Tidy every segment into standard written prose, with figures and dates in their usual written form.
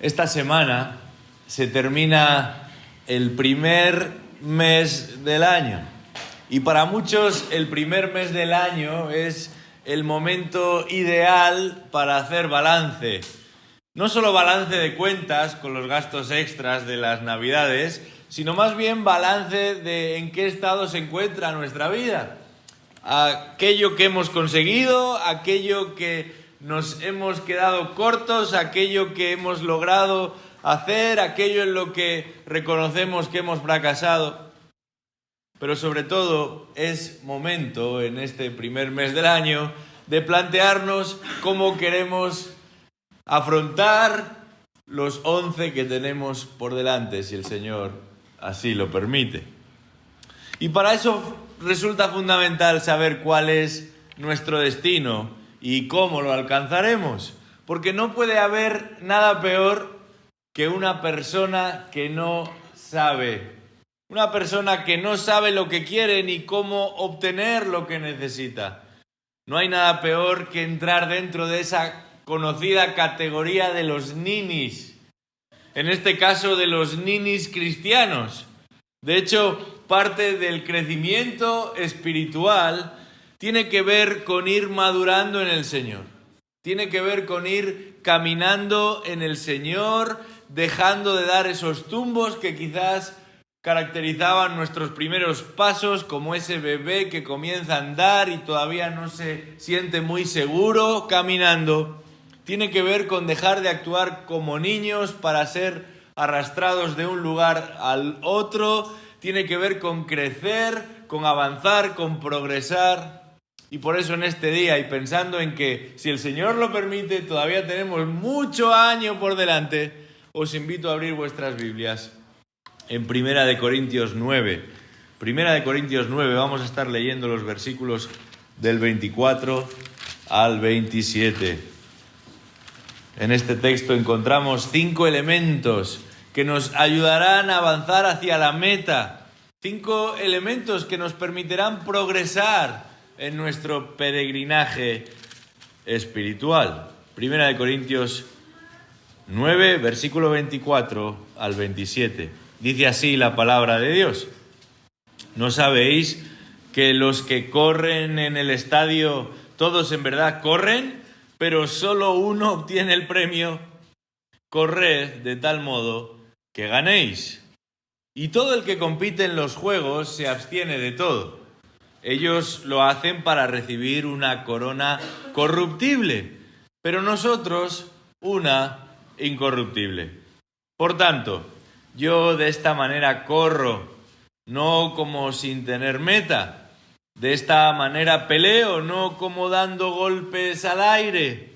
Esta semana se termina el primer mes del año y para muchos el primer mes del año es el momento ideal para hacer balance. No solo balance de cuentas con los gastos extras de las Navidades, sino más bien balance de en qué estado se encuentra nuestra vida. Aquello que hemos conseguido, aquello que nos hemos quedado cortos, aquello que hemos logrado hacer, aquello en lo que reconocemos que hemos fracasado. Pero sobre todo es momento en este primer mes del año de plantearnos cómo queremos afrontar los 11 que tenemos por delante, si el Señor así lo permite. Y para eso resulta fundamental saber cuál es nuestro destino y cómo lo alcanzaremos, porque no puede haber nada peor que una persona que no sabe, una persona que no sabe lo que quiere ni cómo obtener lo que necesita. No hay nada peor que entrar dentro de esa conocida categoría de los ninis, en este caso de los ninis cristianos. De hecho, parte del crecimiento espiritual tiene que ver con ir madurando en el Señor. Tiene que ver con ir caminando en el Señor, dejando de dar esos tumbos que quizás caracterizaban nuestros primeros pasos, como ese bebé que comienza a andar y todavía no se siente muy seguro caminando. Tiene que ver con dejar de actuar como niños para ser arrastrados de un lugar al otro. Tiene que ver con crecer, con avanzar, con progresar. Y por eso en este día, y pensando en que si el Señor lo permite, todavía tenemos mucho año por delante, os invito a abrir vuestras Biblias en Primera de Corintios 9. Primera de Corintios 9, vamos a estar leyendo los versículos del 24 al 27. En este texto encontramos 5 elementos que nos ayudarán a avanzar hacia la meta. 5 elementos que nos permitirán progresar en nuestro peregrinaje espiritual. Primera de Corintios 9, versículo 24 al 27. Dice así la palabra de Dios. ¿No sabéis que los que corren en el estadio, todos en verdad corren, pero solo uno obtiene el premio? Corred de tal modo que ganéis. Y todo el que compite en los juegos se abstiene de todo. Ellos lo hacen para recibir una corona corruptible, pero nosotros una incorruptible. Por tanto, yo de esta manera corro, no como sin tener meta. De esta manera peleo, no como dando golpes al aire,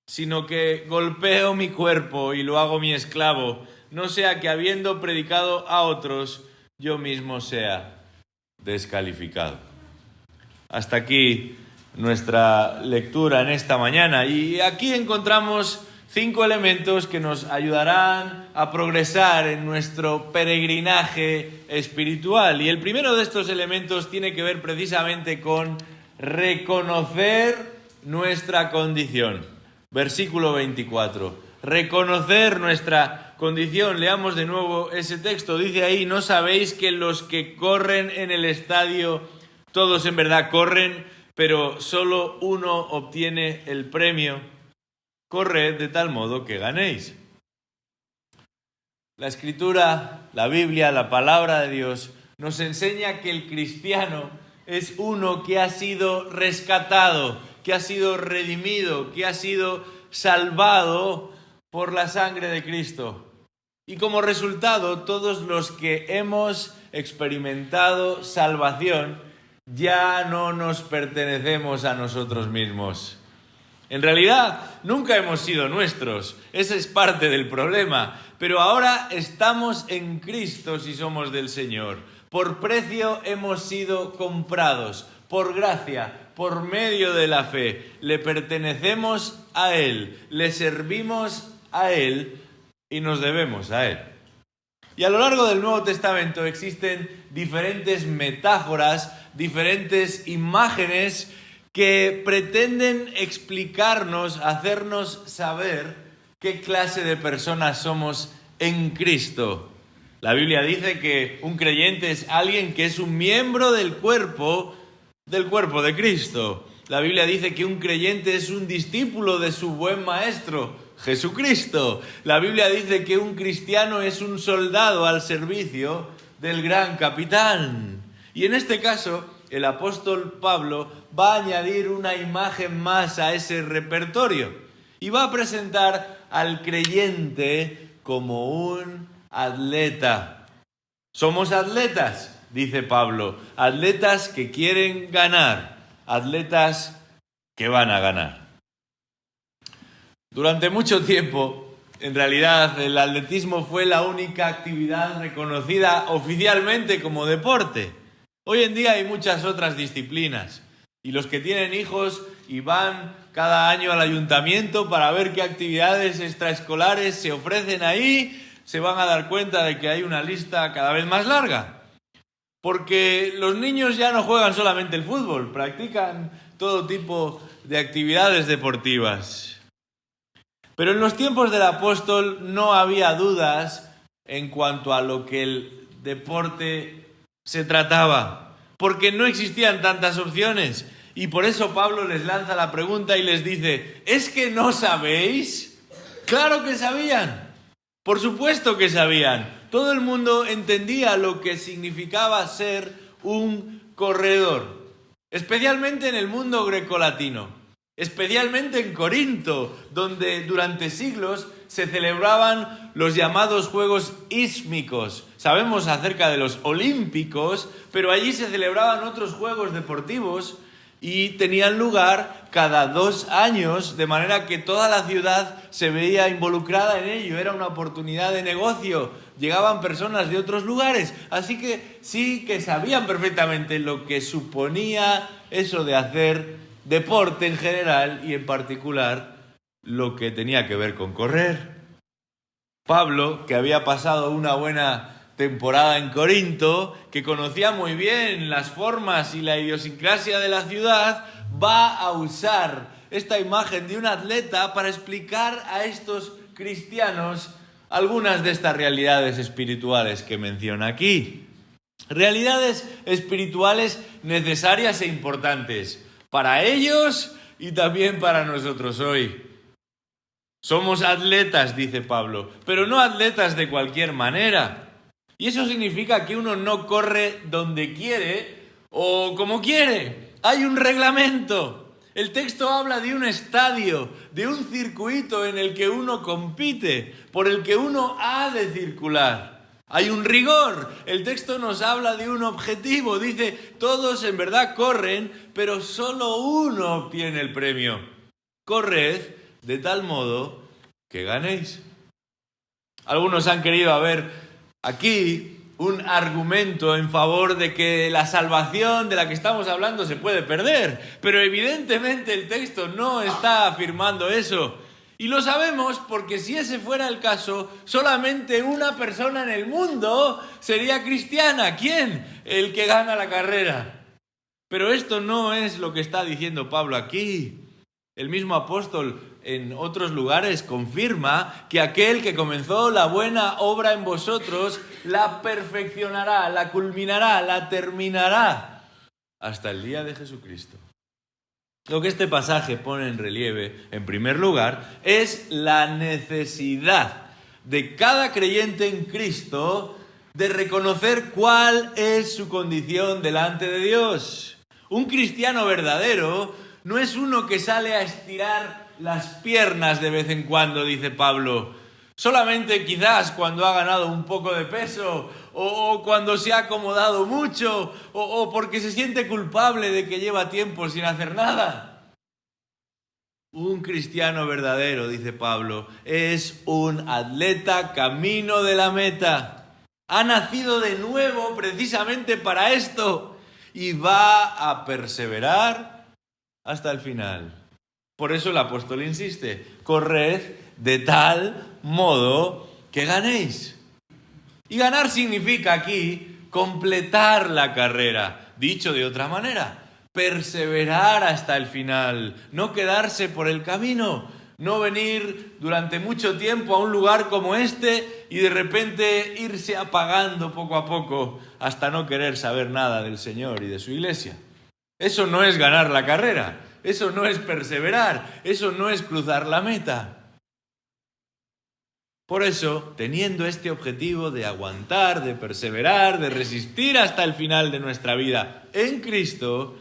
sino que golpeo mi cuerpo y lo hago mi esclavo, no sea que habiendo predicado a otros, yo mismo sea descalificado. Hasta aquí nuestra lectura en esta mañana. Y aquí encontramos 5 elementos que nos ayudarán a progresar en nuestro peregrinaje espiritual. Y el primero de estos elementos tiene que ver precisamente con reconocer nuestra condición. Versículo 24. Reconocer nuestra condición. Leamos de nuevo ese texto. Dice ahí: ¿no sabéis que los que corren en el estadio, todos en verdad corren, pero solo uno obtiene el premio? Corred de tal modo que ganéis. La Escritura, la Biblia, la palabra de Dios nos enseña que el cristiano es uno que ha sido rescatado, que ha sido redimido, que ha sido salvado por la sangre de Cristo. Y como resultado, todos los que hemos experimentado salvación ya no nos pertenecemos a nosotros mismos. En realidad, nunca hemos sido nuestros. Ese es parte del problema. Pero ahora estamos en Cristo si somos del Señor. Por precio hemos sido comprados. Por gracia, por medio de la fe. Le pertenecemos a Él. Le servimos a Él y nos debemos a Él. Y a lo largo del Nuevo Testamento existen diferentes metáforas, diferentes imágenes que pretenden explicarnos, hacernos saber qué clase de personas somos en Cristo. La Biblia dice que un creyente es alguien que es un miembro del cuerpo de Cristo. La Biblia dice que un creyente es un discípulo de su buen maestro, Jesucristo. La Biblia dice que un cristiano es un soldado al servicio del gran capitán. Y en este caso, el apóstol Pablo va a añadir una imagen más a ese repertorio y va a presentar al creyente como un atleta. Somos atletas, dice Pablo, atletas que quieren ganar, atletas que van a ganar. Durante mucho tiempo, en realidad, el atletismo fue la única actividad reconocida oficialmente como deporte. Hoy en día hay muchas otras disciplinas y los que tienen hijos y van cada año al ayuntamiento para ver qué actividades extraescolares se ofrecen ahí, se van a dar cuenta de que hay una lista cada vez más larga. Porque los niños ya no juegan solamente el fútbol, practican todo tipo de actividades deportivas. Pero en los tiempos del apóstol no había dudas en cuanto a lo que el deporte se trataba, porque no existían tantas opciones. Y por eso Pablo les lanza la pregunta y les dice, ¿es que no sabéis? ¡Claro que sabían! Por supuesto que sabían. Todo el mundo entendía lo que significaba ser un corredor, especialmente en el mundo grecolatino, especialmente en Corinto, donde durante siglos se celebraban los llamados Juegos Ísmicos. Sabemos acerca de los Olímpicos, pero allí se celebraban otros juegos deportivos y tenían lugar cada 2 años, de manera que toda la ciudad se veía involucrada en ello. Era una oportunidad de negocio. Llegaban personas de otros lugares, así que sí que sabían perfectamente lo que suponía eso de hacer deporte en general y en particular lo que tenía que ver con correr. Pablo, que había pasado una buena temporada en Corinto, que conocía muy bien las formas y la idiosincrasia de la ciudad, va a usar esta imagen de un atleta para explicar a estos cristianos algunas de estas realidades espirituales que menciona aquí. Realidades espirituales necesarias e importantes para ellos y también para nosotros hoy. Somos atletas, dice Pablo, pero no atletas de cualquier manera. Y eso significa que uno no corre donde quiere o como quiere. Hay un reglamento. El texto habla de un estadio, de un circuito en el que uno compite, por el que uno ha de circular. Hay un rigor. El texto nos habla de un objetivo. Dice, todos en verdad corren, pero solo uno obtiene el premio. Corred de tal modo que ganéis. Algunos han querido ver aquí un argumento en favor de que la salvación de la que estamos hablando se puede perder, pero evidentemente el texto no está afirmando eso. Y lo sabemos porque si ese fuera el caso, solamente una persona en el mundo sería cristiana. ¿Quién? El que gana la carrera. Pero esto no es lo que está diciendo Pablo aquí. El mismo apóstol en otros lugares confirma que aquel que comenzó la buena obra en vosotros la perfeccionará, la culminará, la terminará hasta el día de Jesucristo. Lo que este pasaje pone en relieve, en primer lugar, es la necesidad de cada creyente en Cristo de reconocer cuál es su condición delante de Dios. Un cristiano verdadero no es uno que sale a estirar las piernas de vez en cuando, dice Pablo. Solamente quizás cuando ha ganado un poco de peso o cuando se ha acomodado mucho o porque se siente culpable de que lleva tiempo sin hacer nada. Un cristiano verdadero, dice Pablo, es un atleta camino de la meta. Ha nacido de nuevo precisamente para esto y va a perseverar hasta el final. Por eso el apóstol insiste, corred de tal modo que ganéis. Y ganar significa aquí completar la carrera. Dicho de otra manera, perseverar hasta el final, no quedarse por el camino, No venir durante mucho tiempo a un lugar como este y de repente irse apagando poco a poco hasta no querer saber nada del Señor y de su iglesia. Eso no es ganar la carrera, eso no es perseverar, eso no es cruzar la meta. Por eso, teniendo este objetivo de aguantar, de perseverar, de resistir hasta el final de nuestra vida en Cristo,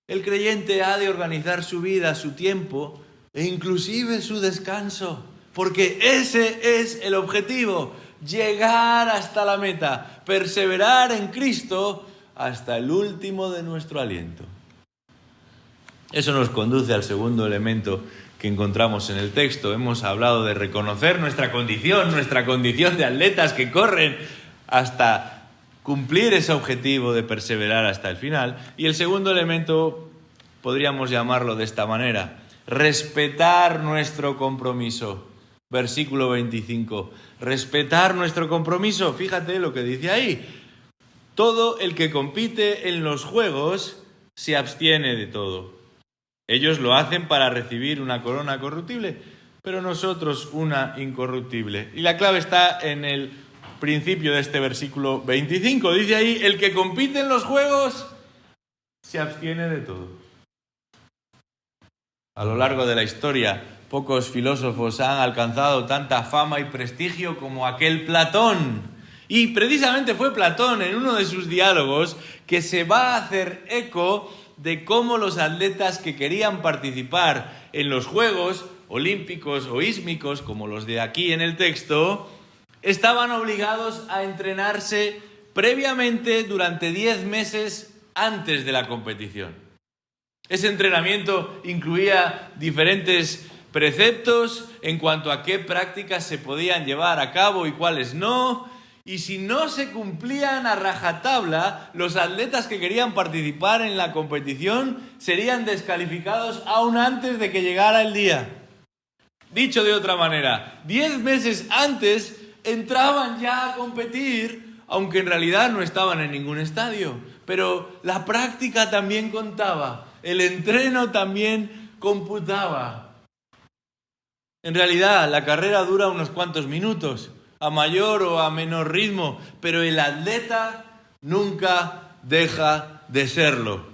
el creyente ha de organizar su vida, su tiempo e inclusive su descanso, porque ese es el objetivo, llegar hasta la meta, perseverar en Cristo hasta el último de nuestro aliento. Eso nos conduce al segundo elemento que encontramos en el texto. Hemos hablado de reconocer nuestra condición de atletas que corren hasta cumplir ese objetivo de perseverar hasta el final. Y el segundo elemento podríamos llamarlo de esta manera: respetar nuestro compromiso. Versículo 25. Respetar nuestro compromiso. Fíjate lo que dice ahí. Todo el que compite en los juegos se abstiene de todo. Ellos lo hacen para recibir una corona corruptible, pero nosotros una incorruptible. Y la clave está en el principio de este versículo 25. Dice ahí, el que compite en los juegos se abstiene de todo. A lo largo de la historia, pocos filósofos han alcanzado tanta fama y prestigio como aquel Platón. Y precisamente fue Platón, en uno de sus diálogos, que se va a hacer eco de cómo los atletas que querían participar en los Juegos Olímpicos o Ísmicos, como los de aquí en el texto, estaban obligados a entrenarse previamente durante 10 meses antes de la competición. Ese entrenamiento incluía diferentes preceptos en cuanto a qué prácticas se podían llevar a cabo y cuáles no. Y si no se cumplían a rajatabla, los atletas que querían participar en la competición serían descalificados aún antes de que llegara el día. Dicho de otra manera, 10 meses antes entraban ya a competir, aunque en realidad no estaban en ningún estadio. Pero la práctica también contaba, el entreno también computaba. En realidad, la carrera dura unos cuantos minutos, a mayor o a menor ritmo, pero el atleta nunca deja de serlo.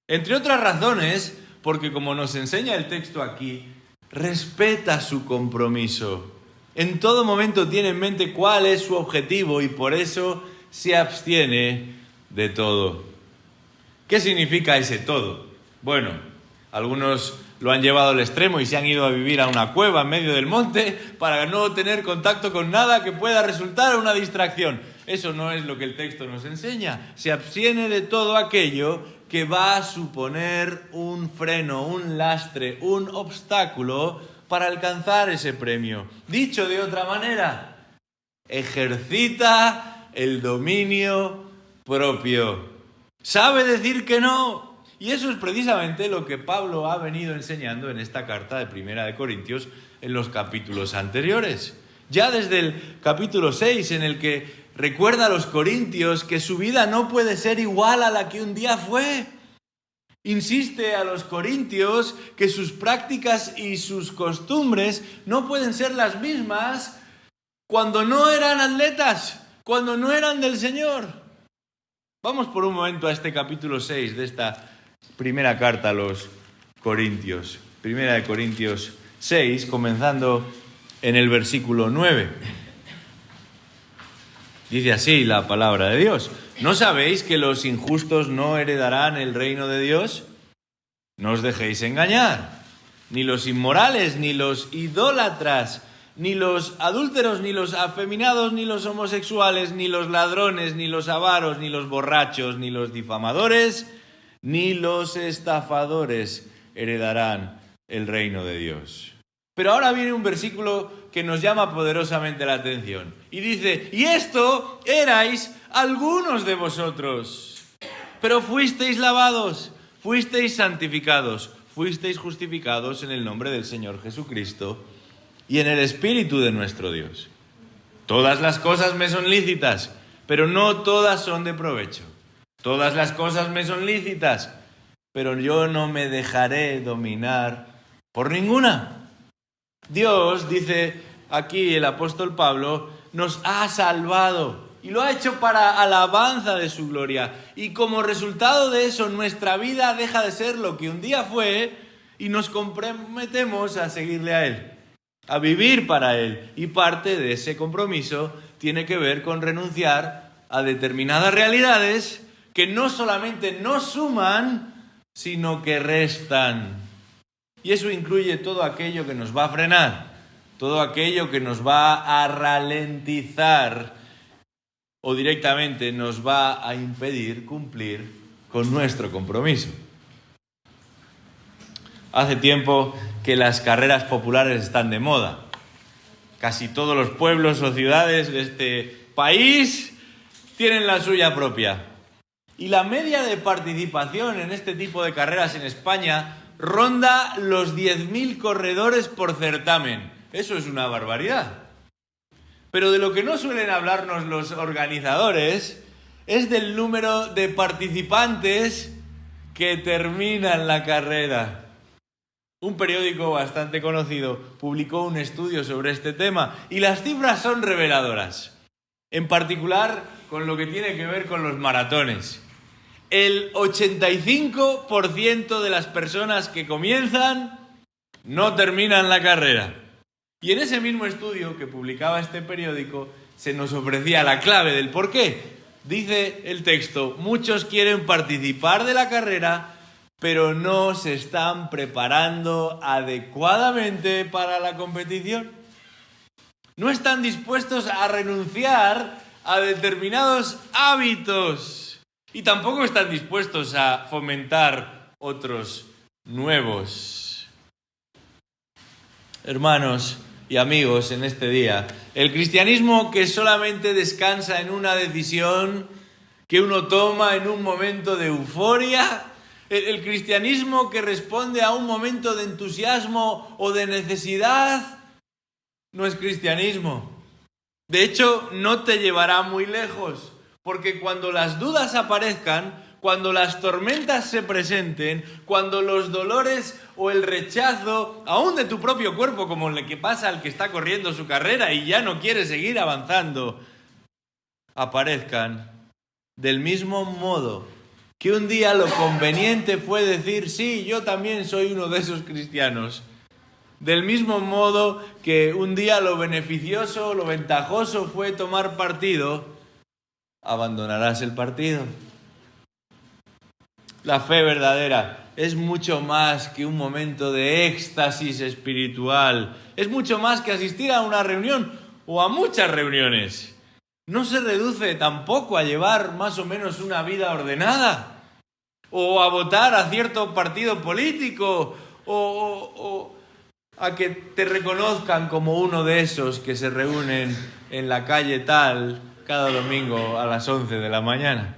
Entre otras razones, porque como nos enseña el texto aquí, respeta su compromiso. En todo momento tiene en mente cuál es su objetivo y por eso se abstiene de todo. ¿Qué significa ese todo? Bueno, algunos lo han llevado al extremo y se han ido a vivir a una cueva en medio del monte para no tener contacto con nada que pueda resultar una distracción. Eso no es lo que el texto nos enseña. Se abstiene de todo aquello que va a suponer un freno, un lastre, un obstáculo para alcanzar ese premio. Dicho de otra manera, ejercita el dominio propio. Sabe decir que no. Y eso es precisamente lo que Pablo ha venido enseñando en esta carta de Primera de Corintios en los capítulos anteriores. Ya desde el capítulo 6, en el que recuerda a los corintios que su vida no puede ser igual a la que un día fue. Insiste a los corintios que sus prácticas y sus costumbres no pueden ser las mismas cuando no eran atletas, cuando no eran del Señor. Vamos por un momento a este capítulo 6 de esta primera carta a los Corintios. Primera de Corintios 6, comenzando en el versículo 9. Dice así la palabra de Dios. ¿No sabéis que los injustos no heredarán el reino de Dios? No os dejéis engañar. Ni los inmorales, ni los idólatras, ni los adúlteros, ni los afeminados, ni los homosexuales, ni los ladrones, ni los avaros, ni los borrachos, ni los difamadores, ni los estafadores heredarán el reino de Dios. Pero ahora viene un versículo que nos llama poderosamente la atención. Y dice, y esto erais algunos de vosotros, pero fuisteis lavados, fuisteis santificados, fuisteis justificados en el nombre del Señor Jesucristo y en el Espíritu de nuestro Dios. Todas las cosas me son lícitas, pero no todas son de provecho. Todas las cosas me son lícitas, pero yo no me dejaré dominar por ninguna. Dios, dice aquí el apóstol Pablo, nos ha salvado y lo ha hecho para alabanza de su gloria. Y como resultado de eso, nuestra vida deja de ser lo que un día fue y nos comprometemos a seguirle a Él, a vivir para Él. Y parte de ese compromiso tiene que ver con renunciar a determinadas realidades que no solamente no suman, sino que restan. Y eso incluye todo aquello que nos va a frenar, todo aquello que nos va a ralentizar o directamente nos va a impedir cumplir con nuestro compromiso. Hace tiempo que las carreras populares están de moda. Casi todos los pueblos o ciudades de este país tienen la suya propia. Y la media de participación en este tipo de carreras en España ronda los 10.000 corredores por certamen. Eso es una barbaridad. Pero de lo que no suelen hablarnos los organizadores es del número de participantes que terminan la carrera. Un periódico bastante conocido publicó un estudio sobre este tema y las cifras son reveladoras. En particular con lo que tiene que ver con los maratones. El 85% de las personas que comienzan no terminan la carrera. Y en ese mismo estudio que publicaba este periódico se nos ofrecía la clave del por qué. Dice el texto, muchos quieren participar de la carrera, pero no se están preparando adecuadamente para la competición. No están dispuestos a renunciar a determinados hábitos. Y tampoco están dispuestos a fomentar otros nuevos. Hermanos y amigos, en este día, el cristianismo que solamente descansa en una decisión que uno toma en un momento de euforia, el cristianismo que responde a un momento de entusiasmo o de necesidad, no es cristianismo. De hecho, no te llevará muy lejos. Porque cuando las dudas aparezcan, cuando las tormentas se presenten, cuando los dolores o el rechazo, aún de tu propio cuerpo, como el que pasa al que está corriendo su carrera y ya no quiere seguir avanzando, aparezcan, del mismo modo que un día lo conveniente fue decir, sí, yo también soy uno de esos cristianos. Del mismo modo que un día lo beneficioso, lo ventajoso fue tomar partido, abandonarás el partido. La fe verdadera es mucho más que un momento de éxtasis espiritual. Es mucho más que asistir a una reunión o a muchas reuniones. No se reduce tampoco a llevar más o menos una vida ordenada o a votar a cierto partido político o a que te reconozcan como uno de esos que se reúnen en la calle tal cada domingo a las 11 de la mañana.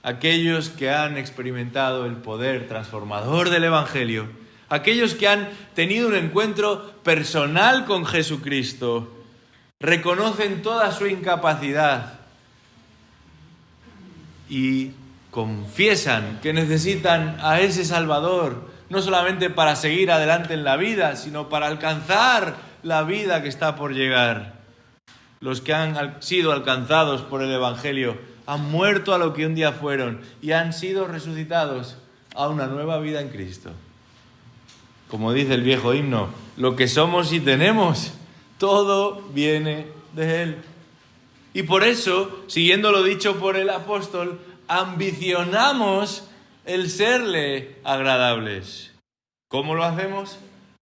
Aquellos que han experimentado el poder transformador del Evangelio, aquellos que han tenido un encuentro personal con Jesucristo, reconocen toda su incapacidad y confiesan que necesitan a ese Salvador, no solamente para seguir adelante en la vida, sino para alcanzar la vida que está por llegar. Los que han sido alcanzados por el Evangelio han muerto a lo que un día fueron y han sido resucitados a una nueva vida en Cristo. Como dice el viejo himno, lo que somos y tenemos, todo viene de Él. Y por eso, siguiendo lo dicho por el apóstol, ambicionamos el serle agradables. ¿Cómo lo hacemos?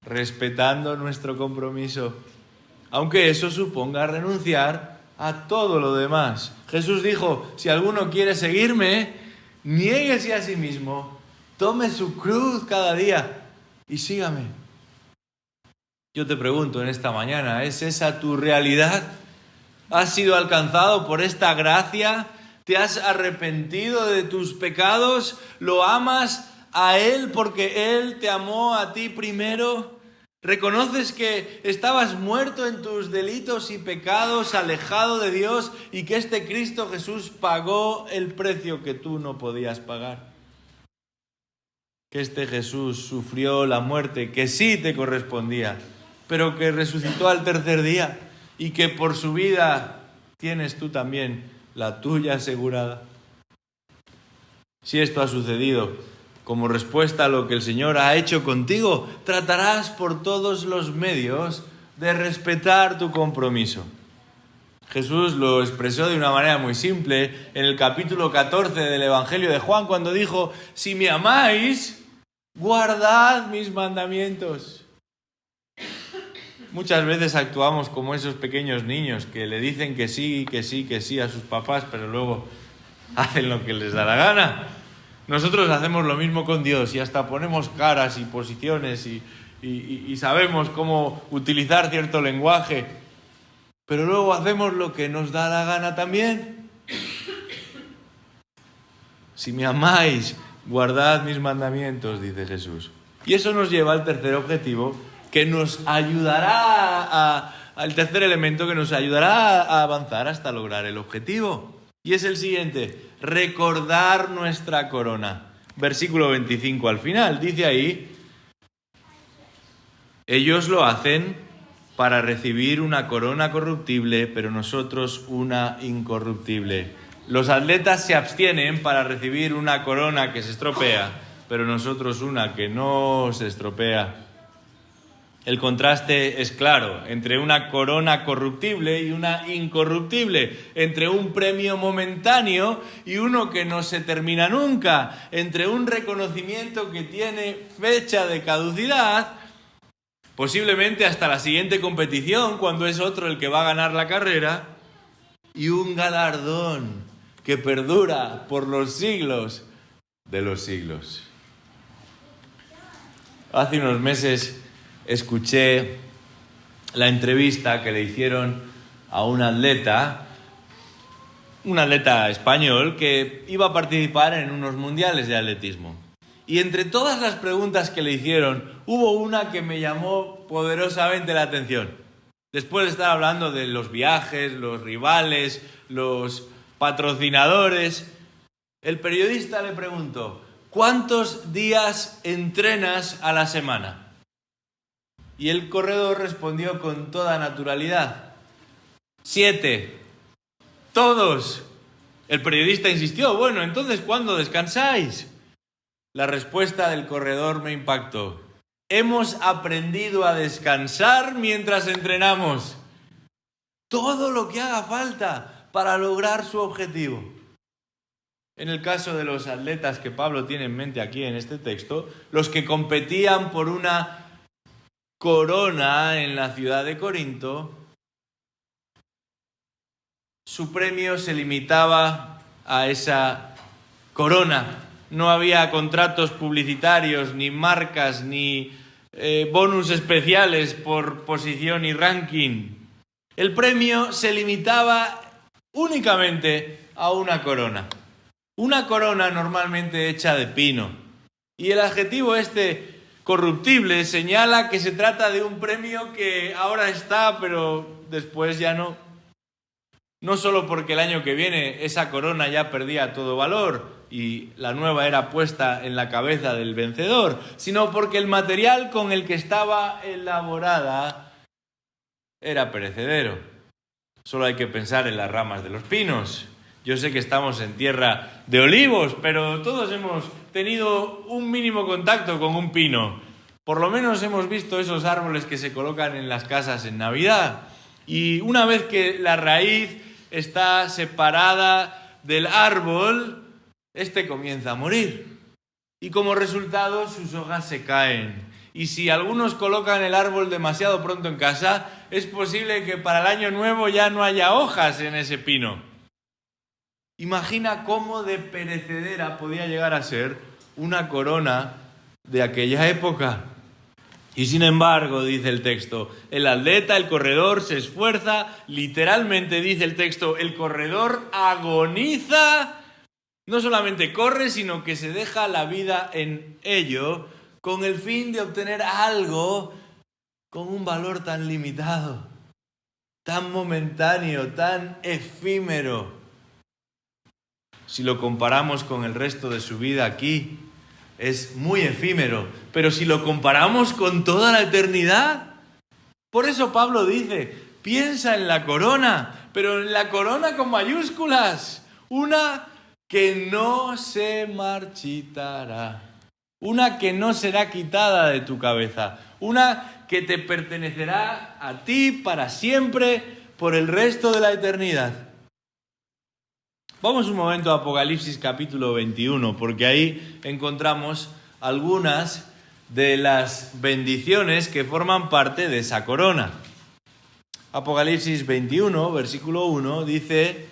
Respetando nuestro compromiso, aunque eso suponga renunciar a todo lo demás. Jesús dijo, si alguno quiere seguirme, niéguese a sí mismo, tome su cruz cada día y sígame. Yo te pregunto en esta mañana, ¿es esa tu realidad? ¿Has sido alcanzado por esta gracia? ¿Te has arrepentido de tus pecados? ¿Lo amas a Él porque Él te amó a ti primero? ¿Reconoces que estabas muerto en tus delitos y pecados, alejado de Dios, y que este Cristo Jesús pagó el precio que tú no podías pagar? Que este Jesús sufrió la muerte que sí te correspondía, pero que resucitó al tercer día y que por su vida tienes tú también la tuya asegurada. Si esto ha sucedido como respuesta a lo que el Señor ha hecho contigo, tratarás por todos los medios de respetar tu compromiso. Jesús lo expresó de una manera muy simple en el capítulo 14 del Evangelio de Juan, cuando dijo: si me amáis, guardad mis mandamientos. Muchas veces actuamos como esos pequeños niños que le dicen que sí a sus papás, pero luego hacen lo que les da la gana. Nosotros hacemos lo mismo con Dios y hasta ponemos caras y posiciones y sabemos cómo utilizar cierto lenguaje, pero luego hacemos lo que nos da la gana también. Si me amáis, guardad mis mandamientos, dice Jesús. Y eso nos lleva al tercer objetivo, que nos ayudará al tercer elemento que nos ayudará a avanzar hasta lograr el objetivo. Y es el siguiente: recordar nuestra corona. Versículo 25 al final, dice ahí: ellos lo hacen para recibir una corona corruptible, pero nosotros una incorruptible. Los atletas se abstienen para recibir una corona que se estropea, pero nosotros una que no se estropea. El contraste es claro entre una corona corruptible y una incorruptible, entre un premio momentáneo y uno que no se termina nunca, entre un reconocimiento que tiene fecha de caducidad, posiblemente hasta la siguiente competición, cuando es otro el que va a ganar la carrera, y un galardón que perdura por los siglos de los siglos. Hace unos meses escuché la entrevista que le hicieron a un atleta español que iba a participar en unos mundiales de atletismo. Y entre todas las preguntas que le hicieron, hubo una que me llamó poderosamente la atención. Después de estar hablando de los viajes, los rivales, los patrocinadores, el periodista le preguntó: ¿cuántos días entrenas a la semana? Y el corredor respondió con toda naturalidad: 7. Todos. El periodista insistió: bueno, entonces, ¿cuándo descansáis? La respuesta del corredor me impactó: hemos aprendido a descansar mientras entrenamos. Todo lo que haga falta para lograr su objetivo. En el caso de los atletas que Pablo tiene en mente aquí en este texto, los que competían por una corona en la ciudad de Corinto, su premio se limitaba a esa corona. No había contratos publicitarios, ni marcas, ni bonus especiales por posición y ranking. El premio se limitaba únicamente a una corona. Una corona normalmente hecha de pino. Y el adjetivo corruptible señala que se trata de un premio que ahora está, pero después ya no. No solo porque el año que viene esa corona ya perdía todo valor y la nueva era puesta en la cabeza del vencedor, sino porque el material con el que estaba elaborada era perecedero. Solo hay que pensar en las ramas de los pinos. Yo sé que estamos en tierra de olivos, pero todos hemos tenido un mínimo contacto con un pino. Por lo menos hemos visto esos árboles que se colocan en las casas en Navidad. Y una vez que la raíz está separada del árbol, comienza a morir. Y como resultado, sus hojas se caen. Y si algunos colocan el árbol demasiado pronto en casa, es posible que para el año nuevo ya no haya hojas en ese pino. Imagina cómo de perecedera podía llegar a ser una corona de aquella época. Y sin embargo, dice el texto, el atleta, el corredor, se esfuerza, literalmente dice el texto, el corredor agoniza, no solamente corre, sino que se deja la vida en ello, con el fin de obtener algo con un valor tan limitado, tan momentáneo, tan efímero. Si lo comparamos con el resto de su vida aquí, es muy efímero. Pero si lo comparamos con toda la eternidad, Por eso Pablo dice, piensa en la corona, pero en la corona con mayúsculas, una que no se marchitará, una que no será quitada de tu cabeza, una que te pertenecerá a ti para siempre, por el resto de la eternidad. Vamos un momento a Apocalipsis capítulo 21, porque ahí encontramos algunas de las bendiciones que forman parte de esa corona. Apocalipsis 21, versículo 1, dice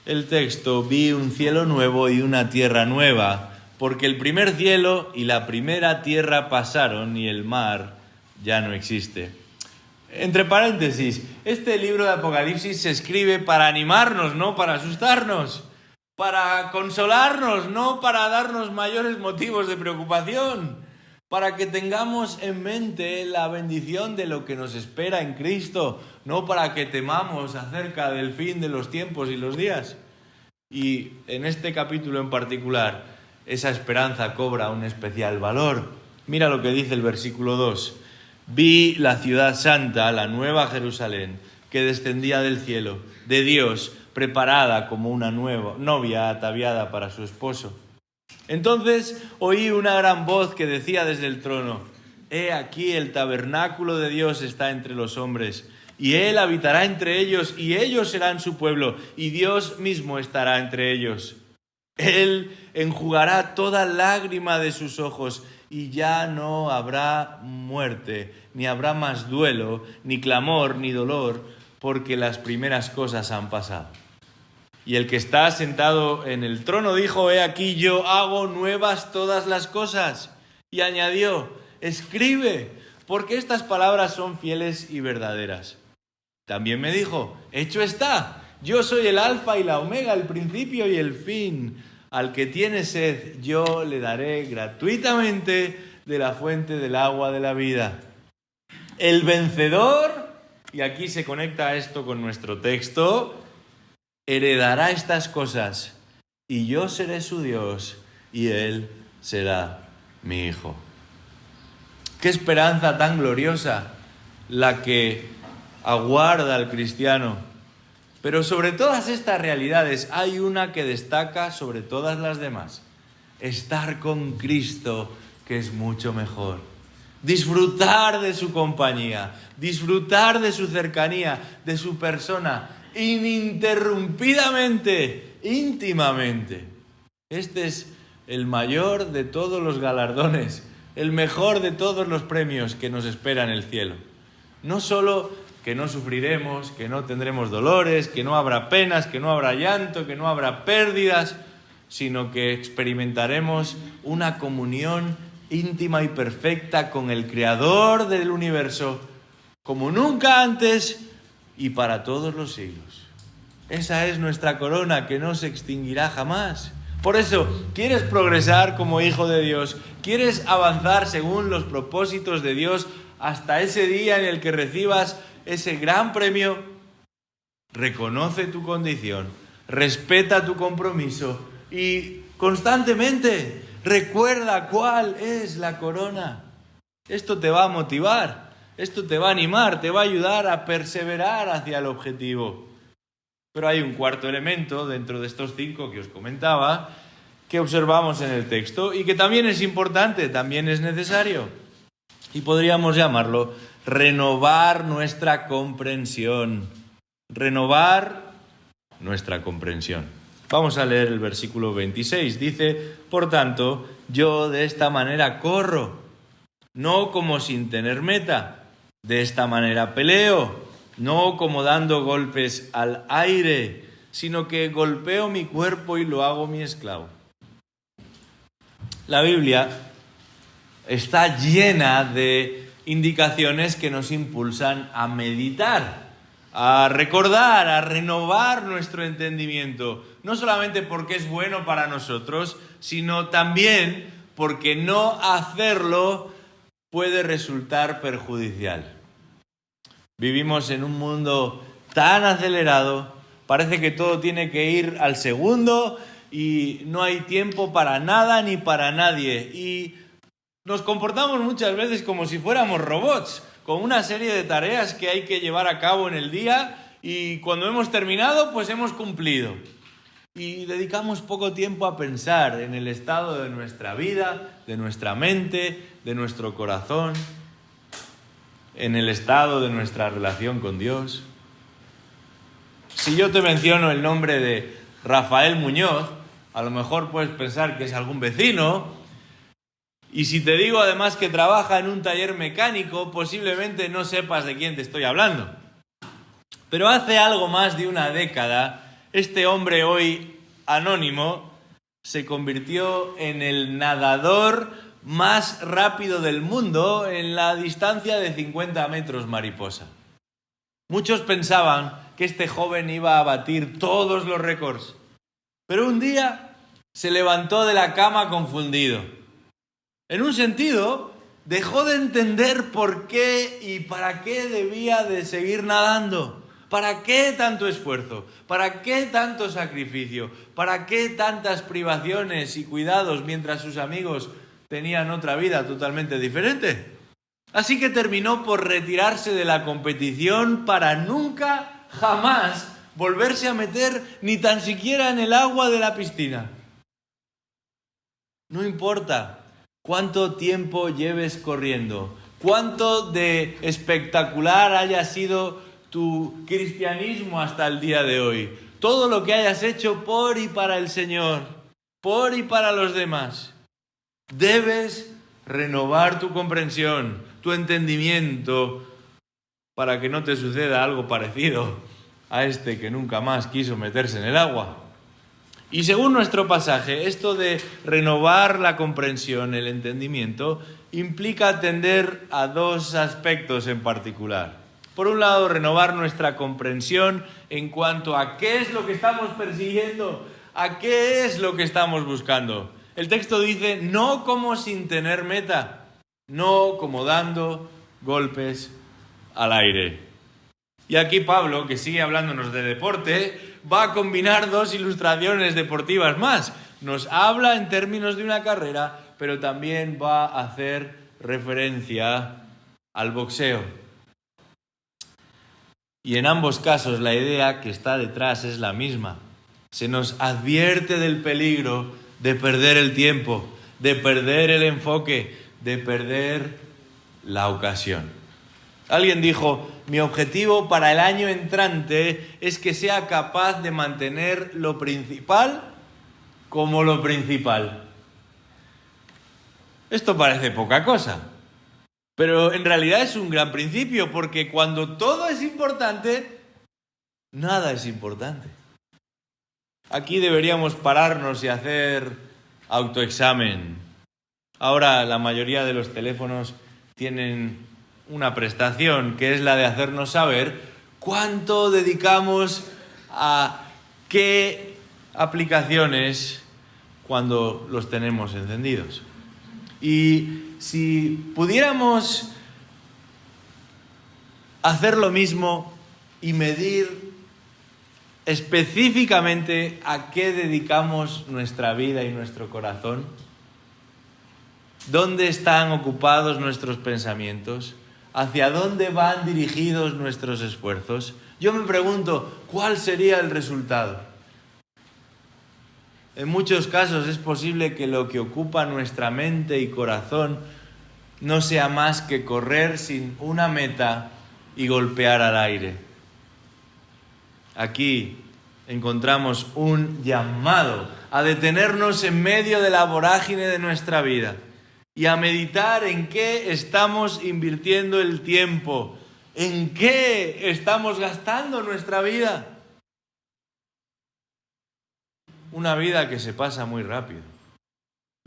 el texto: vi un cielo nuevo y una tierra nueva, porque el primer cielo y la primera tierra pasaron y el mar ya no existe. Entre paréntesis, este libro de Apocalipsis se escribe para animarnos, no para asustarnos, para consolarnos, no para darnos mayores motivos de preocupación, para que tengamos en mente la bendición de lo que nos espera en Cristo, no para que temamos acerca del fin de los tiempos y los días. Y en este capítulo en particular, esa esperanza cobra un especial valor. Mira lo que dice el versículo 2. Vi la ciudad santa, la nueva Jerusalén, que descendía del cielo, de Dios, preparada como una nueva novia ataviada para su esposo. Entonces oí una gran voz que decía desde el trono: He aquí el tabernáculo de Dios está entre los hombres, y Él habitará entre ellos, y ellos serán su pueblo, y Dios mismo estará entre ellos. Él enjugará toda lágrima de sus ojos, y ya no habrá muerte, ni habrá más duelo, ni clamor, ni dolor, porque las primeras cosas han pasado. Y el que está sentado en el trono dijo: He aquí yo hago nuevas todas las cosas. Y añadió: Escribe, porque estas palabras son fieles y verdaderas. También me dijo: Hecho está, yo soy el alfa y la omega, el principio y el fin. Al que tiene sed, yo le daré gratuitamente de la fuente del agua de la vida. El vencedor, y aquí se conecta esto con nuestro texto, heredará estas cosas, y yo seré su Dios, y él será mi hijo. ¡Qué esperanza tan gloriosa la que aguarda al cristiano! Pero sobre todas estas realidades hay una que destaca sobre todas las demás: estar con Cristo, que es mucho mejor. Disfrutar de su compañía, disfrutar de su cercanía, de su persona, ininterrumpidamente, íntimamente. Este es el mayor de todos los galardones, el mejor de todos los premios que nos espera en el cielo. No solo que no sufriremos, que no tendremos dolores, que no habrá penas, que no habrá llanto, que no habrá pérdidas, sino que experimentaremos una comunión íntima y perfecta con el Creador del universo, como nunca antes y para todos los siglos. Esa es nuestra corona que no se extinguirá jamás. Por eso, ¿quieres progresar como hijo de Dios? ¿Quieres avanzar según los propósitos de Dios hasta ese día en el que recibas ese gran premio? Reconoce tu condición, respeta tu compromiso y constantemente recuerda cuál es la corona. Esto te va a motivar, esto te va a animar, te va a ayudar a perseverar hacia el objetivo. Pero hay un cuarto elemento dentro de estos 5 que os comentaba, que observamos en el texto y que también es importante, también es necesario. Y podríamos llamarlo renovar nuestra comprensión. Renovar nuestra comprensión. Vamos a leer el versículo 26. Dice: Por tanto, yo de esta manera corro, no como sin tener meta. De esta manera peleo, no como dando golpes al aire, sino que golpeo mi cuerpo y lo hago mi esclavo. La Biblia está llena de indicaciones que nos impulsan a meditar, a recordar, a renovar nuestro entendimiento, no solamente porque es bueno para nosotros, sino también porque no hacerlo puede resultar perjudicial. Vivimos en un mundo tan acelerado, parece que todo tiene que ir al segundo y no hay tiempo para nada ni para nadie. Y nos comportamos muchas veces como si fuéramos robots, con una serie de tareas que hay que llevar a cabo en el día y cuando hemos terminado, pues hemos cumplido. Y dedicamos poco tiempo a pensar en el estado de nuestra vida, de nuestra mente, de nuestro corazón, en el estado de nuestra relación con Dios. Si yo te menciono el nombre de Rafael Muñoz, a lo mejor puedes pensar que es algún vecino. Y si te digo además que trabaja en un taller mecánico, posiblemente no sepas de quién te estoy hablando. Pero hace algo más de una década, este hombre hoy anónimo se convirtió en el nadador más rápido del mundo en la distancia de 50 metros mariposa. Muchos pensaban que este joven iba a batir todos los récords, pero un día se levantó de la cama confundido. En un sentido, dejó de entender por qué y para qué debía de seguir nadando. ¿Para qué tanto esfuerzo? ¿Para qué tanto sacrificio? ¿Para qué tantas privaciones y cuidados mientras sus amigos tenían otra vida totalmente diferente? Así que terminó por retirarse de la competición para nunca, jamás, volverse a meter ni tan siquiera en el agua de la piscina. No importa cuánto tiempo lleves corriendo, cuánto de espectacular haya sido tu cristianismo hasta el día de hoy, todo lo que hayas hecho por y para el Señor, por y para los demás, debes renovar tu comprensión, tu entendimiento, para que no te suceda algo parecido a este que nunca más quiso meterse en el agua. Y según nuestro pasaje, esto de renovar la comprensión, el entendimiento, implica atender a dos aspectos en particular. Por un lado, renovar nuestra comprensión en cuanto a qué es lo que estamos persiguiendo, a qué es lo que estamos buscando. El texto dice, no como sin tener meta, no como dando golpes al aire. Y aquí Pablo, que sigue hablándonos de deporte, va a combinar dos ilustraciones deportivas más. Nos habla en términos de una carrera, pero también va a hacer referencia al boxeo. Y en ambos casos la idea que está detrás es la misma. Se nos advierte del peligro de perder el tiempo, de perder el enfoque, de perder la ocasión. Alguien dijo, mi objetivo para el año entrante es que sea capaz de mantener lo principal como lo principal. Esto parece poca cosa, pero en realidad es un gran principio, porque cuando todo es importante, nada es importante. Aquí deberíamos pararnos y hacer autoexamen. Ahora la mayoría de los teléfonos tienen una prestación que es la de hacernos saber cuánto dedicamos a qué aplicaciones cuando los tenemos encendidos. Y si pudiéramos hacer lo mismo y medir específicamente a qué dedicamos nuestra vida y nuestro corazón, ¿dónde están ocupados nuestros pensamientos? ¿Hacia dónde van dirigidos nuestros esfuerzos? Yo me pregunto, ¿cuál sería el resultado? En muchos casos es posible que lo que ocupa nuestra mente y corazón no sea más que correr sin una meta y golpear al aire. Aquí encontramos un llamado a detenernos en medio de la vorágine de nuestra vida y a meditar en qué estamos invirtiendo el tiempo, en qué estamos gastando nuestra vida. Una vida que se pasa muy rápido.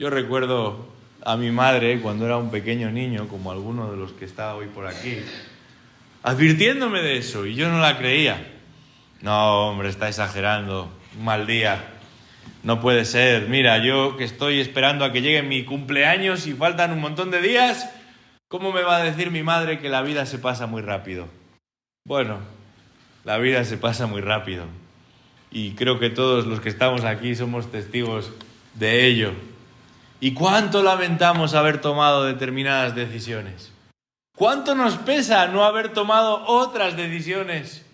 Yo recuerdo a mi madre cuando era un pequeño niño, como alguno de los que está hoy por aquí, advirtiéndome de eso, y yo no la creía. No, hombre, está exagerando, un mal día. No puede ser. Mira, yo que estoy esperando a que llegue mi cumpleaños y faltan un montón de días, ¿cómo me va a decir mi madre que la vida se pasa muy rápido? Bueno, la vida se pasa muy rápido. Y creo que todos los que estamos aquí somos testigos de ello. ¿Y cuánto lamentamos haber tomado determinadas decisiones? ¿Cuánto nos pesa no haber tomado otras decisiones?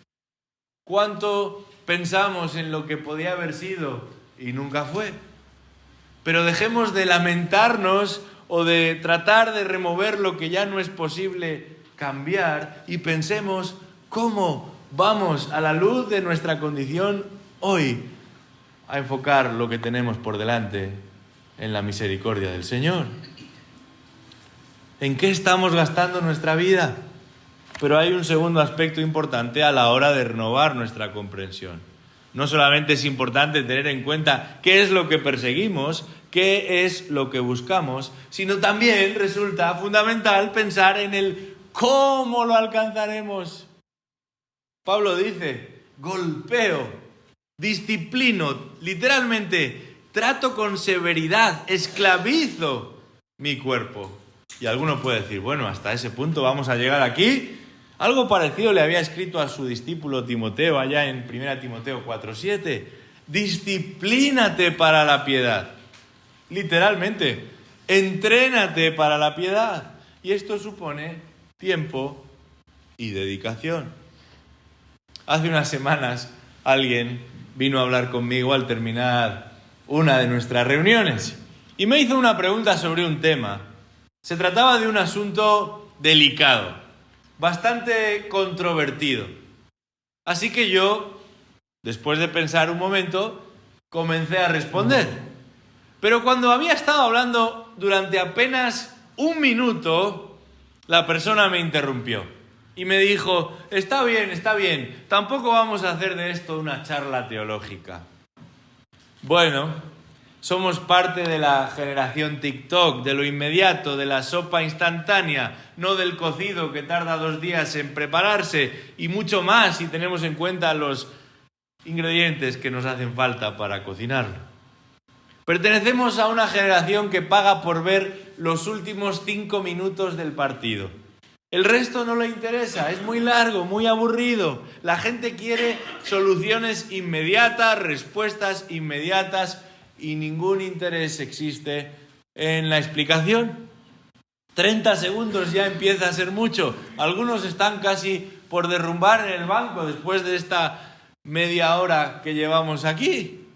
¿Cuánto pensamos en lo que podía haber sido y nunca fue? Pero dejemos de lamentarnos o de tratar de remover lo que ya no es posible cambiar y pensemos cómo vamos a la luz de nuestra condición hoy a enfocar lo que tenemos por delante en la misericordia del Señor. ¿En qué estamos gastando nuestra vida? Pero hay un segundo aspecto importante a la hora de renovar nuestra comprensión. No solamente es importante tener en cuenta qué es lo que perseguimos, qué es lo que buscamos, sino también resulta fundamental pensar en el cómo lo alcanzaremos. Pablo dice, golpeo, disciplino, literalmente, trato con severidad, esclavizo mi cuerpo. Y alguno puede decir, bueno, hasta ese punto vamos a llegar aquí. Algo parecido le había escrito a su discípulo Timoteo allá en 1 Timoteo 4:7. Disciplínate para la piedad. Literalmente, entrénate para la piedad. Y esto supone tiempo y dedicación. Hace unas semanas alguien vino a hablar conmigo al terminar una de nuestras reuniones y me hizo una pregunta sobre un tema. Se trataba de un asunto delicado, bastante controvertido. Así que yo, después de pensar un momento, comencé a responder. Pero cuando había estado hablando durante apenas un minuto, la persona me interrumpió y me dijo, está bien, tampoco vamos a hacer de esto una charla teológica. Bueno, somos parte de la generación TikTok, de lo inmediato, de la sopa instantánea, no del cocido que tarda 2 días en prepararse y mucho más si tenemos en cuenta los ingredientes que nos hacen falta para cocinarlo. Pertenecemos a una generación que paga por ver los últimos 5 minutos del partido. El resto no le interesa, es muy largo, muy aburrido. La gente quiere soluciones inmediatas, respuestas inmediatas y ningún interés existe en la explicación. 30 segundos ya empieza a ser mucho. Algunos están casi por derrumbar en el banco después de esta media hora que llevamos aquí.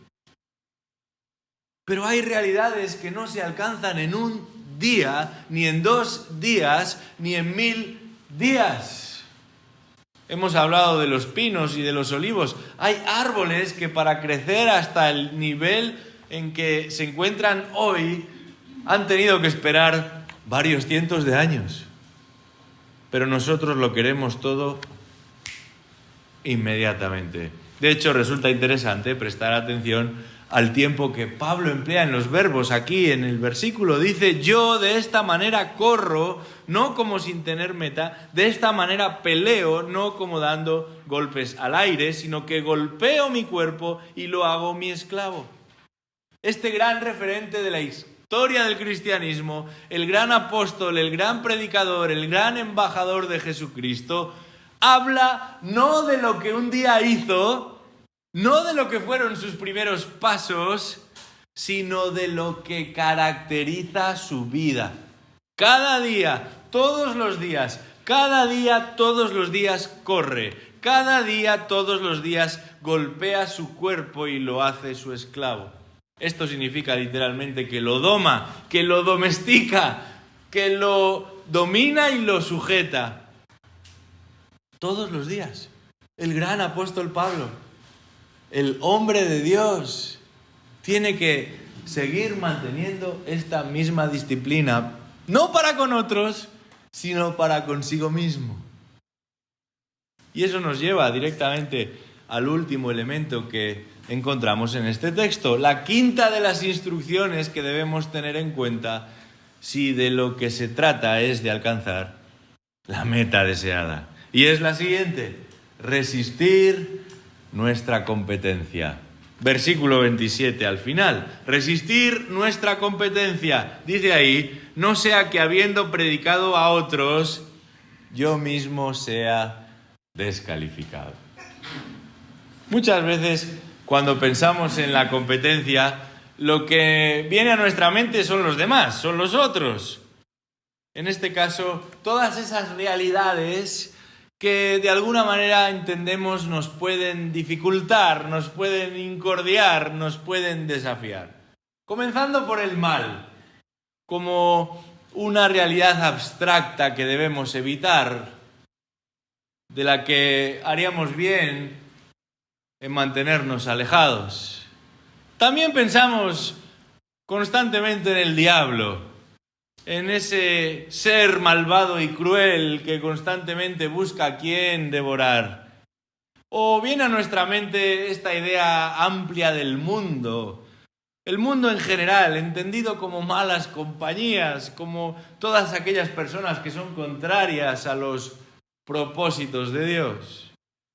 Pero hay realidades que no se alcanzan en un día, ni en 2 días, ni en 1000 días. Hemos hablado de los pinos y de los olivos. Hay árboles que para crecer hasta el nivel en que se encuentran hoy han tenido que esperar varios cientos de años. Pero nosotros lo queremos todo inmediatamente. De hecho, resulta interesante prestar atención al tiempo que Pablo emplea en los verbos. Aquí en el versículo dice, yo de esta manera corro, no como sin tener meta, de esta manera peleo, no como dando golpes al aire, sino que golpeo mi cuerpo y lo hago mi esclavo. Este gran referente de la historia del cristianismo, el gran apóstol, el gran predicador, el gran embajador de Jesucristo, habla no de lo que un día hizo, no de lo que fueron sus primeros pasos, sino de lo que caracteriza su vida. Cada día, todos los días, cada día, todos los días corre. Cada día, todos los días golpea su cuerpo y lo hace su esclavo. Esto significa literalmente que lo doma, que lo domestica, que lo domina y lo sujeta. Todos los días. El gran apóstol Pablo, el hombre de Dios, tiene que seguir manteniendo esta misma disciplina, no para con otros, sino para consigo mismo. Y eso nos lleva directamente al último elemento que encontramos en este texto, la quinta de las instrucciones que debemos tener en cuenta si de lo que se trata es de alcanzar la meta deseada. Y es la siguiente: resistir nuestra competencia. Versículo 27 al final. Resistir nuestra competencia. Dice ahí, no sea que habiendo predicado a otros, yo mismo sea descalificado. Muchas veces cuando pensamos en la competencia, lo que viene a nuestra mente son los demás, son los otros. En este caso, todas esas realidades que de alguna manera entendemos nos pueden dificultar, nos pueden incordiar, nos pueden desafiar. Comenzando por el mal, como una realidad abstracta que debemos evitar, de la que haríamos bien en mantenernos alejados. También pensamos constantemente en el diablo, en ese ser malvado y cruel que constantemente busca a quien devorar. O viene a nuestra mente esta idea amplia del mundo, el mundo en general, entendido como malas compañías, como todas aquellas personas que son contrarias a los propósitos de Dios.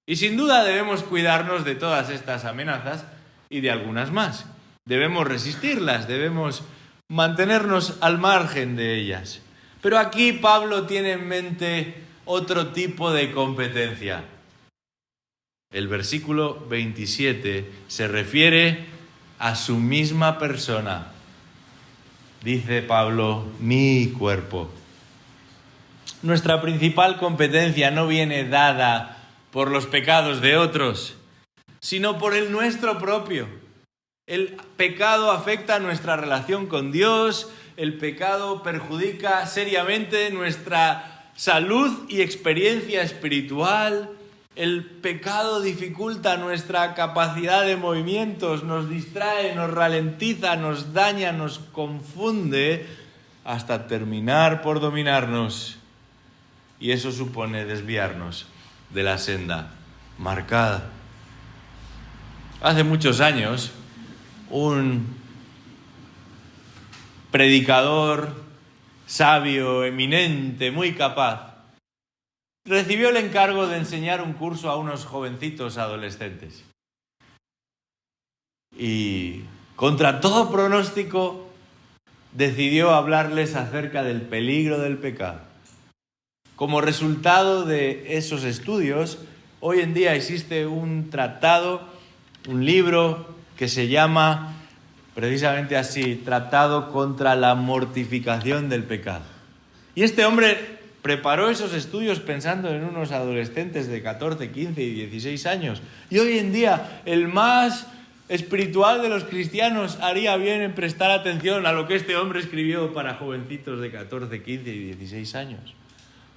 Y sin duda debemos cuidarnos de todas estas amenazas y de algunas más. Debemos resistirlas, debemos mantenernos al margen de ellas. Pero aquí Pablo tiene en mente otro tipo de competencia. El versículo 27 se refiere a su misma persona. Dice Pablo, mi cuerpo. Nuestra principal competencia no viene dada por los pecados de otros, sino por el nuestro propio. El pecado afecta nuestra relación con Dios, el pecado perjudica seriamente nuestra salud y experiencia espiritual, el pecado dificulta nuestra capacidad de movimientos, nos distrae, nos ralentiza, nos daña, nos confunde, hasta terminar por dominarnos. Y eso supone desviarnos de la senda marcada. Hace muchos años, un predicador sabio, eminente, muy capaz, recibió el encargo de enseñar un curso a unos jovencitos adolescentes. Y contra todo pronóstico, decidió hablarles acerca del peligro del pecado. Como resultado de esos estudios, hoy en día existe un tratado, un libro que se llama precisamente así, Tratado contra la mortificación del pecado. Y este hombre preparó esos estudios pensando en unos adolescentes de 14, 15 y 16 años. Y hoy en día el más espiritual de los cristianos haría bien en prestar atención a lo que este hombre escribió para jovencitos de 14, 15 y 16 años.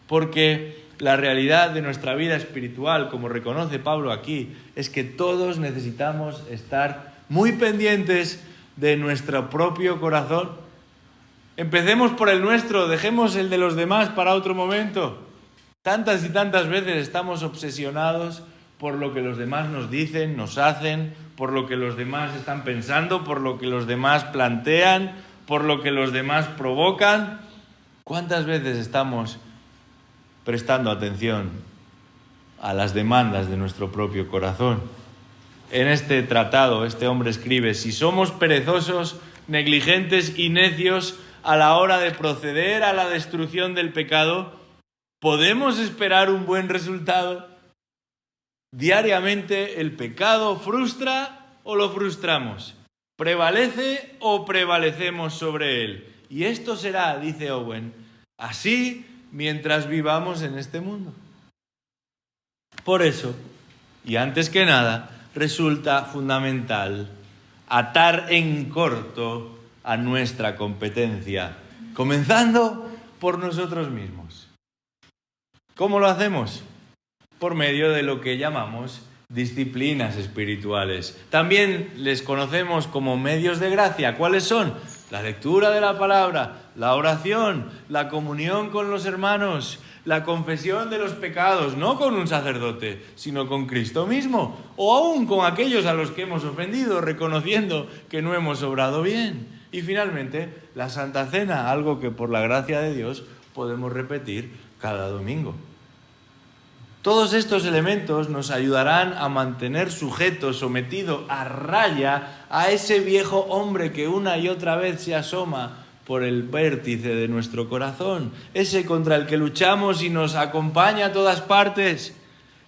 Porque la realidad de nuestra vida espiritual, como reconoce Pablo aquí, es que todos necesitamos estar muy pendientes de nuestro propio corazón. Empecemos por el nuestro, dejemos el de los demás para otro momento. Tantas y tantas veces estamos obsesionados por lo que los demás nos dicen, nos hacen, por lo que los demás están pensando, por lo que los demás plantean, por lo que los demás provocan. ¿Cuántas veces estamos prestando atención a las demandas de nuestro propio corazón? En este tratado, este hombre escribe: si somos perezosos, negligentes y necios a la hora de proceder a la destrucción del pecado, ¿podemos esperar un buen resultado? Diariamente el pecado frustra o lo frustramos, prevalece o prevalecemos sobre él. Y esto será, dice Owen, así mientras vivamos en este mundo. Por eso, y antes que nada, resulta fundamental atar en corto a nuestra competencia, comenzando por nosotros mismos. ¿Cómo lo hacemos? Por medio de lo que llamamos disciplinas espirituales. También les conocemos como medios de gracia. ¿Cuáles son? La lectura de la palabra, la oración, la comunión con los hermanos, la confesión de los pecados, no con un sacerdote, sino con Cristo mismo, o aún con aquellos a los que hemos ofendido, reconociendo que no hemos obrado bien. Y finalmente, la Santa Cena, algo que por la gracia de Dios podemos repetir cada domingo. Todos estos elementos nos ayudarán a mantener sujeto, sometido, a raya a ese viejo hombre que una y otra vez se asoma por el vértice de nuestro corazón, ese contra el que luchamos y nos acompaña a todas partes,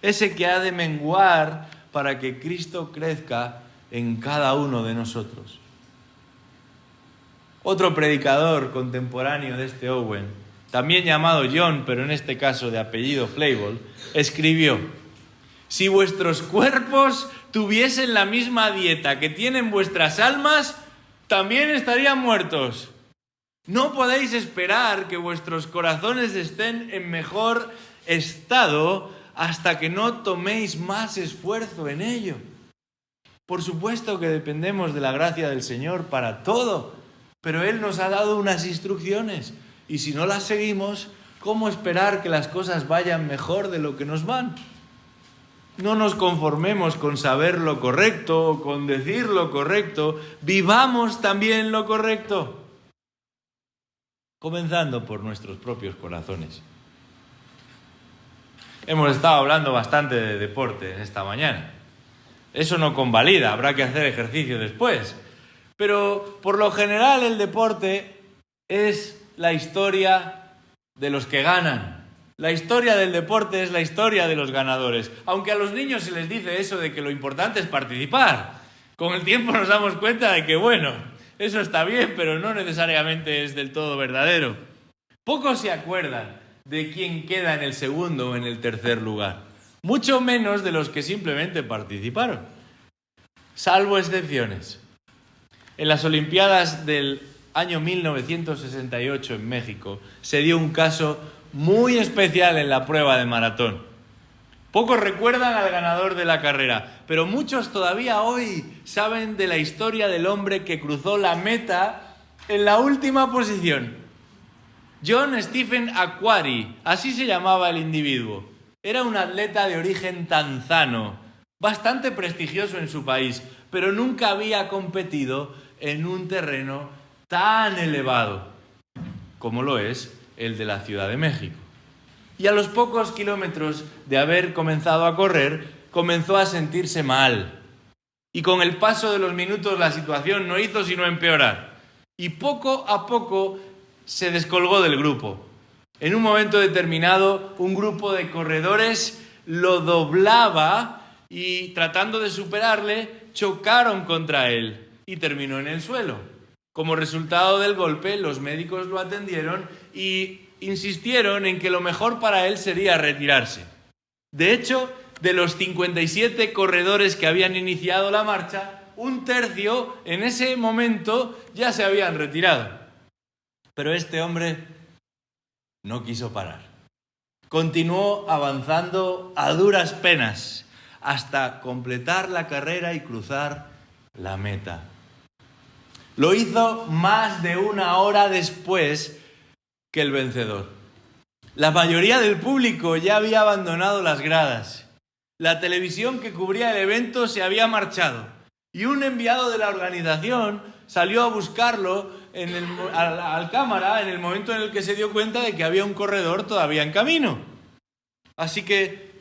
ese que ha de menguar para que Cristo crezca en cada uno de nosotros. Otro predicador contemporáneo de este Owen también llamado John, pero en este caso de apellido Flavel, escribió: si vuestros cuerpos tuviesen la misma dieta que tienen vuestras almas, también estarían muertos. No podéis esperar que vuestros corazones estén en mejor estado hasta que no toméis más esfuerzo en ello. Por supuesto que dependemos de la gracia del Señor para todo, pero Él nos ha dado unas instrucciones y si no las seguimos, ¿cómo esperar que las cosas vayan mejor de lo que nos van? No nos conformemos con saber lo correcto o con decir lo correcto, vivamos también lo correcto. Comenzando por nuestros propios corazones. Hemos estado hablando bastante de deporte en esta mañana. Eso no convalida, habrá que hacer ejercicio después. Pero por lo general el deporte es la historia de los que ganan. La historia del deporte es la historia de los ganadores. Aunque a los niños se les dice eso de que lo importante es participar. Con el tiempo nos damos cuenta de que, bueno, eso está bien, pero no necesariamente es del todo verdadero. Pocos se acuerdan de quién queda en el segundo o en el tercer lugar. Mucho menos de los que simplemente participaron. Salvo excepciones. En las Olimpiadas del año 1968 en México se dio un caso muy especial en la prueba de maratón. Pocos recuerdan al ganador de la carrera, pero muchos todavía hoy saben de la historia del hombre que cruzó la meta en la última posición. John Stephen Akhwari, así se llamaba el individuo. Era un atleta de origen tanzano, bastante prestigioso en su país, pero nunca había competido en un terreno tan elevado como lo es el de la Ciudad de México. Y a los pocos kilómetros de haber comenzado a correr, comenzó a sentirse mal. Y con el paso de los minutos la situación no hizo sino empeorar. Y poco a poco se descolgó del grupo. En un momento determinado, un grupo de corredores lo doblaba y tratando de superarle, chocaron contra él y terminó en el suelo. Como resultado del golpe, los médicos lo atendieron y insistieron en que lo mejor para él sería retirarse. De hecho, de los 57 corredores que habían iniciado la marcha, un tercio en ese momento ya se habían retirado. Pero este hombre no quiso parar. Continuó avanzando a duras penas hasta completar la carrera y cruzar la meta. Lo hizo más de una hora después que el vencedor. La mayoría del público ya había abandonado las gradas. La televisión que cubría el evento se había marchado y un enviado de la organización salió a buscarlo al cámara en el momento en el que se dio cuenta de que había un corredor todavía en camino. Así que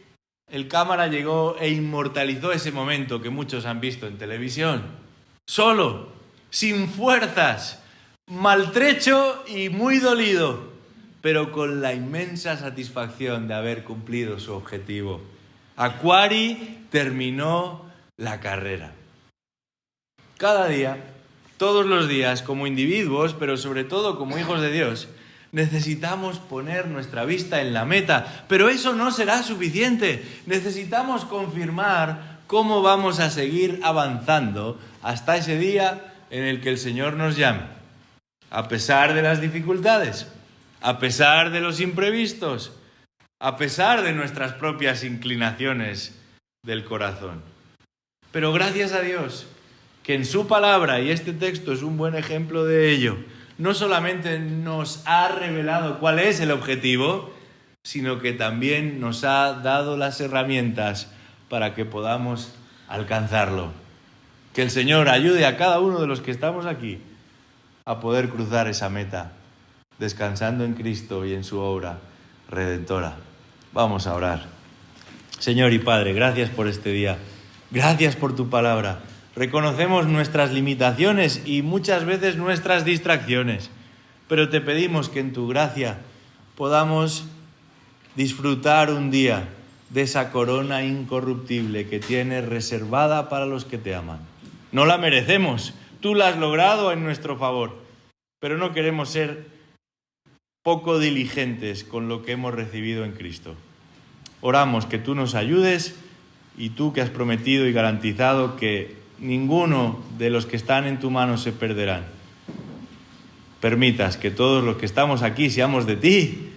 el cámara llegó e inmortalizó ese momento que muchos han visto en televisión. Solo, sin fuerzas, maltrecho y muy dolido, pero con la inmensa satisfacción de haber cumplido su objetivo. Akhwari terminó la carrera. Cada día, todos los días, como individuos, pero sobre todo como hijos de Dios, necesitamos poner nuestra vista en la meta, pero eso no será suficiente. Necesitamos confirmar cómo vamos a seguir avanzando hasta ese día en el que el Señor nos llame. A pesar de las dificultades, a pesar de los imprevistos, a pesar de nuestras propias inclinaciones del corazón. Pero gracias a Dios, que en su palabra, y este texto es un buen ejemplo de ello, no solamente nos ha revelado cuál es el objetivo, sino que también nos ha dado las herramientas para que podamos alcanzarlo. Que el Señor ayude a cada uno de los que estamos aquí a poder cruzar esa meta, descansando en Cristo y en su obra redentora. Vamos a orar. Señor y Padre, gracias por este día. Gracias por tu palabra. Reconocemos nuestras limitaciones y muchas veces nuestras distracciones, pero te pedimos que en tu gracia podamos disfrutar un día de esa corona incorruptible que tienes reservada para los que te aman. No la merecemos, tú la has logrado en nuestro favor, pero no queremos ser poco diligentes con lo que hemos recibido en Cristo. Oramos que tú nos ayudes y tú que has prometido y garantizado que ninguno de los que están en tu mano se perderán. Permitas que todos los que estamos aquí seamos de ti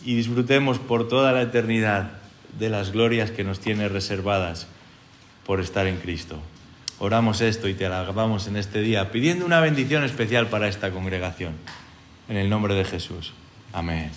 y disfrutemos por toda la eternidad de las glorias que nos tienes reservadas por estar en Cristo. Oramos esto y te alabamos en este día, pidiendo una bendición especial para esta congregación. En el nombre de Jesús. Amén.